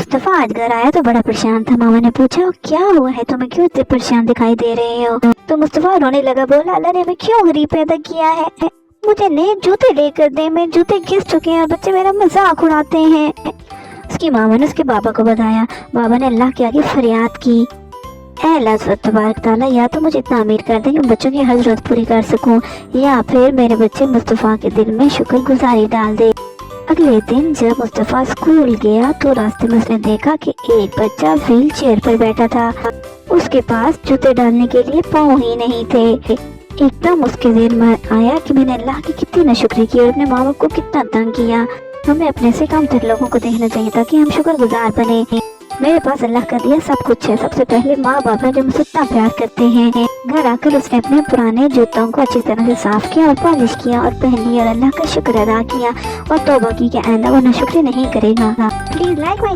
मुस्तफ़ा आज घर आया तो बड़ा परेशान था। मामा ने पूछा क्या हुआ है, तुम्हें क्यों इतने परेशान दिखाई दे रहे हो? तो मुस्तफ़ा रोने लगा, बोला अल्लाह ने हमें क्यों गरीब पैदा किया है, मुझे नए जूते लेकर दे, मेरे जूते घिस चुके हैं और बच्चे मेरा मजाक उड़ाते हैं। उसकी मामा ने उसके बाबा को बताया। बाबा ने अल्लाह के आगे फरियाद की, ऐ अल्लाह तबारक तआला, या तो मुझे इतना अमीर कर दे कि बच्चों की हर जरूरत पूरी कर सकूं, या फिर मेरे बच्चे मुस्तफ़ा के दिल में शुक्रगुजारी डाल दे। अगले दिन जब मुस्तफ़ा स्कूल गया तो रास्ते में उसने देखा कि एक बच्चा व्हील चेयर पर बैठा था। उसके पास जूते डालने के लिए पाँव ही नहीं थे। एकदम उसके दिल में आया कि मैंने अल्लाह की कितनी नाशुक्री की और अपने माँ बाप को कितना तंग किया। हमें अपने से कमतर लोगों को देखना चाहिए ताकि हम शुक्रगुजार बने। मेरे पास अल्लाह का दिया सब कुछ है, सबसे पहले माँ बाप है जो मुझसे इतना प्यार करते हैं। घर आकर उसने अपने पुराने जूतों को अच्छी तरह से साफ किया और पॉलिश किया और पहन लिया और अल्लाह का शुक्र अदा किया और तौबा की कि आइंदा वो नाशुक्री नहीं करेगा। Please like my